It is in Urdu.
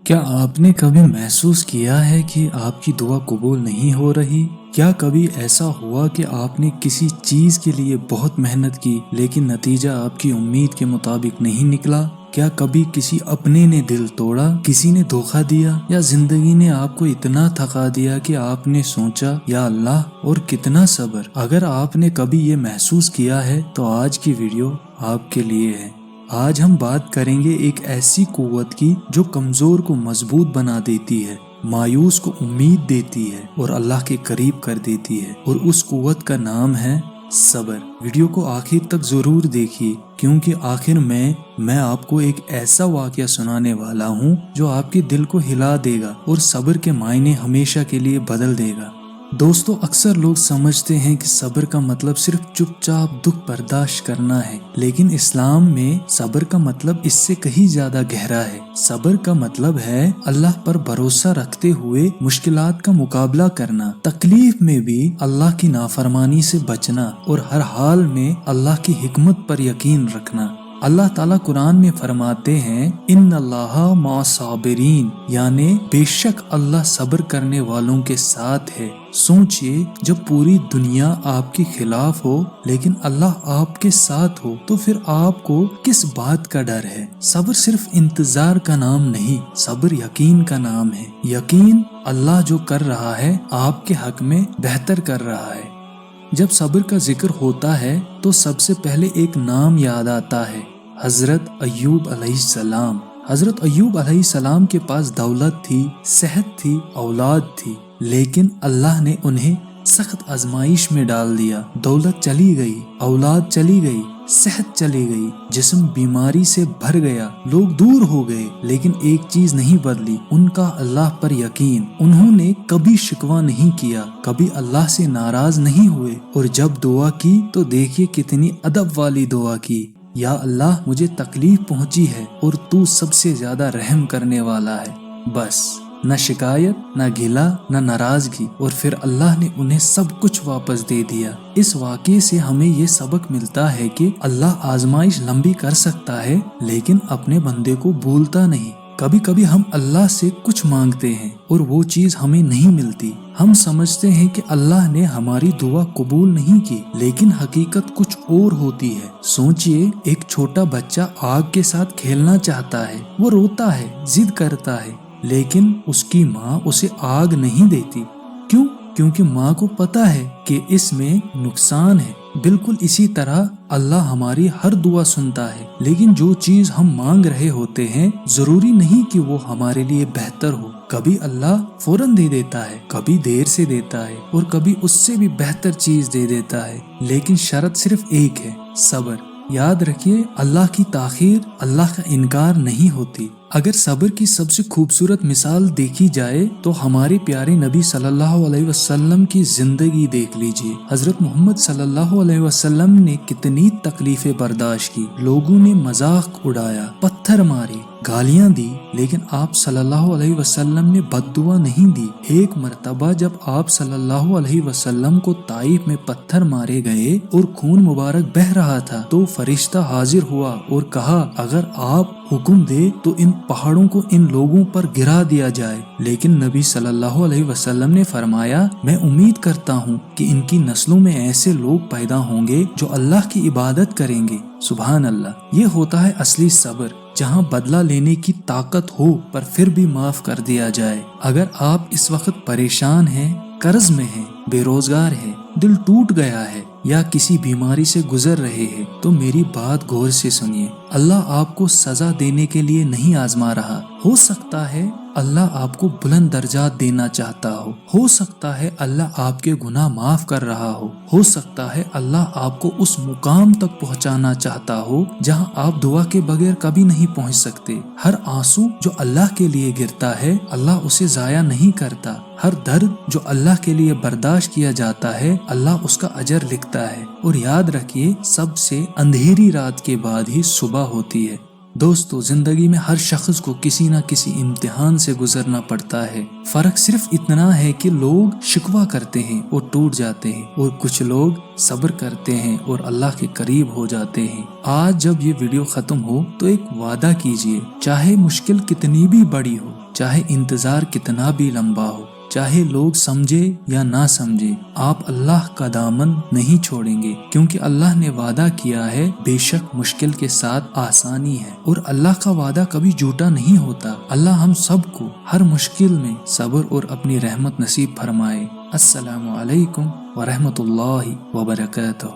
کیا آپ نے کبھی محسوس کیا ہے کہ آپ کی دعا قبول نہیں ہو رہی؟ کیا کبھی ایسا ہوا کہ آپ نے کسی چیز کے لیے بہت محنت کی لیکن نتیجہ آپ کی امید کے مطابق نہیں نکلا؟ کیا کبھی کسی اپنے نے دل توڑا، کسی نے دھوکہ دیا، یا زندگی نے آپ کو اتنا تھکا دیا کہ آپ نے سوچا یا اللہ اور کتنا صبر؟ اگر آپ نے کبھی یہ محسوس کیا ہے تو آج کی ویڈیو آپ کے لیے ہے۔ آج ہم بات کریں گے ایک ایسی قوت کی جو کمزور کو مضبوط بنا دیتی ہے، مایوس کو امید دیتی ہے اور اللہ کے قریب کر دیتی ہے، اور اس قوت کا نام ہے صبر۔ ویڈیو کو آخر تک ضرور دیکھیے، کیونکہ آخر میں آپ کو ایک ایسا واقعہ سنانے والا ہوں جو آپ کے دل کو ہلا دے گا اور صبر کے معنی ہمیشہ کے لیے بدل دے گا۔ دوستو، اکثر لوگ سمجھتے ہیں کہ صبر کا مطلب صرف چپ چاپ دکھ برداشت کرنا ہے، لیکن اسلام میں صبر کا مطلب اس سے کہیں زیادہ گہرا ہے۔ صبر کا مطلب ہے اللہ پر بھروسہ رکھتے ہوئے مشکلات کا مقابلہ کرنا، تکلیف میں بھی اللہ کی نافرمانی سے بچنا اور ہر حال میں اللہ کی حکمت پر یقین رکھنا۔ اللہ تعالیٰ قرآن میں فرماتے ہیں ان اللہ مع صابرین، یعنی بے شک اللہ صبر کرنے والوں کے ساتھ ہے۔ سوچئے، جب پوری دنیا آپ کے خلاف ہو لیکن اللہ آپ کے ساتھ ہو تو پھر آپ کو کس بات کا ڈر ہے؟ صبر صرف انتظار کا نام نہیں، صبر یقین کا نام ہے۔ یقین اللہ جو کر رہا ہے آپ کے حق میں بہتر کر رہا ہے۔ جب صبر کا ذکر ہوتا ہے تو سب سے پہلے ایک نام یاد آتا ہے، حضرت ایوب علیہ السلام۔ حضرت ایوب علیہ السلام کے پاس دولت تھی، صحت تھی، اولاد تھی، لیکن اللہ نے انہیں سخت آزمائش میں ڈال دیا۔ دولت چلی گئی، اولاد چلی گئی، صحت چلی گئی، جسم بیماری سے بھر گیا، لوگ دور ہو گئے، لیکن ایک چیز نہیں بدلی، ان کا اللہ پر یقین۔ انہوں نے کبھی شکوہ نہیں کیا، کبھی اللہ سے ناراض نہیں ہوئے، اور جب دعا کی تو دیکھیے کتنی ادب والی دعا کی، یا اللہ مجھے تکلیف پہنچی ہے اور تو سب سے زیادہ رحم کرنے والا ہے۔ بس نہ شکایت، نہ گلہ، نہ ناراضگی، اور پھر اللہ نے انہیں سب کچھ واپس دے دیا۔ اس واقعے سے ہمیں یہ سبق ملتا ہے کہ اللہ آزمائش لمبی کر سکتا ہے لیکن اپنے بندے کو بھولتا نہیں۔ کبھی کبھی ہم اللہ سے کچھ مانگتے ہیں اور وہ چیز ہمیں نہیں ملتی۔ ہم سمجھتے ہیں کہ اللہ نے ہماری دعا قبول نہیں کی، لیکن حقیقت کچھ اور ہوتی ہے۔ سوچئے، ایک چھوٹا بچہ آگ کے ساتھ کھیلنا چاہتا ہے، وہ روتا ہے، ضد کرتا ہے، لیکن اس کی ماں اسے آگ نہیں دیتی۔ کیوں؟ کیونکہ ماں کو پتا ہے کہ اس میں نقصان ہے۔ بالکل اسی طرح اللہ ہماری ہر دعا سنتا ہے، لیکن جو چیز ہم مانگ رہے ہوتے ہیں ضروری نہیں کہ وہ ہمارے لیے بہتر ہو۔ کبھی اللہ فوراً دے دیتا ہے، کبھی دیر سے دیتا ہے، اور کبھی اس سے بھی بہتر چیز دے دیتا ہے، لیکن شرط صرف ایک ہے، صبر۔ یاد رکھیے، اللہ کی تاخیر اللہ کا انکار نہیں ہوتی۔ اگر صبر کی سب سے خوبصورت مثال دیکھی جائے تو ہمارے پیارے نبی صلی اللہ علیہ وسلم کی زندگی دیکھ لیجئے۔ حضرت محمد صلی اللہ علیہ وسلم نے کتنی تکلیفیں برداشت کی، لوگوں نے مذاق اڑایا، پتھر مارے، گالیاں دی، لیکن آپ صلی اللہ علیہ وسلم نے بد دعا نہیں دی۔ ایک مرتبہ جب آپ صلی اللہ علیہ وسلم کو طائف میں پتھر مارے گئے اور خون مبارک بہہ رہا تھا تو فرشتہ حاضر ہوا اور کہا اگر آپ حکم دے تو ان پہاڑوں کو ان لوگوں پر گرا دیا جائے، لیکن نبی صلی اللہ علیہ وسلم نے فرمایا میں امید کرتا ہوں کہ ان کی نسلوں میں ایسے لوگ پیدا ہوں گے جو اللہ کی عبادت کریں گے۔ سبحان اللہ۔ یہ ہوتا ہے اصلی صبر، جہاں بدلہ لینے کی طاقت ہو پر پھر بھی معاف کر دیا جائے۔ اگر آپ اس وقت پریشان ہیں، قرض میں ہیں، بے روزگار ہیں، دل ٹوٹ گیا ہے یا کسی بیماری سے گزر رہے ہیں تو میری بات غور سے سنیے۔ اللہ آپ کو سزا دینے کے لیے نہیں آزما رہا۔ ہو سکتا ہے اللہ آپ کو بلند درجات دینا چاہتا ہو سکتا ہے اللہ آپ کے گناہ معاف کر رہا ہو سکتا ہے اللہ آپ کو اس مقام تک پہنچانا چاہتا ہو جہاں آپ دعا کے بغیر کبھی نہیں پہنچ سکتے۔ ہر آنسو جو اللہ کے لیے گرتا ہے اللہ اسے ضائع نہیں کرتا۔ ہر درد جو اللہ کے لیے برداشت کیا جاتا ہے اللہ اس کا اجر لکھتا ہے۔ اور یاد رکھیے، سب سے اندھیری رات کے بعد ہی صبح ہوتی ہے۔ دوستو، زندگی میں ہر شخص کو کسی نہ کسی امتحان سے گزرنا پڑتا ہے۔ فرق صرف اتنا ہے کہ لوگ شکوہ کرتے ہیں اور ٹوٹ جاتے ہیں، اور کچھ لوگ صبر کرتے ہیں اور اللہ کے قریب ہو جاتے ہیں۔ آج جب یہ ویڈیو ختم ہو تو ایک وعدہ کیجئے، چاہے مشکل کتنی بھی بڑی ہو، چاہے انتظار کتنا بھی لمبا ہو، چاہے لوگ سمجھے یا نہ سمجھے، آپ اللہ کا دامن نہیں چھوڑیں گے، کیونکہ اللہ نے وعدہ کیا ہے بے شک مشکل کے ساتھ آسانی ہے، اور اللہ کا وعدہ کبھی جھوٹا نہیں ہوتا۔ اللہ ہم سب کو ہر مشکل میں صبر اور اپنی رحمت نصیب فرمائے۔ السلام علیکم ورحمۃ اللہ وبرکاتہ۔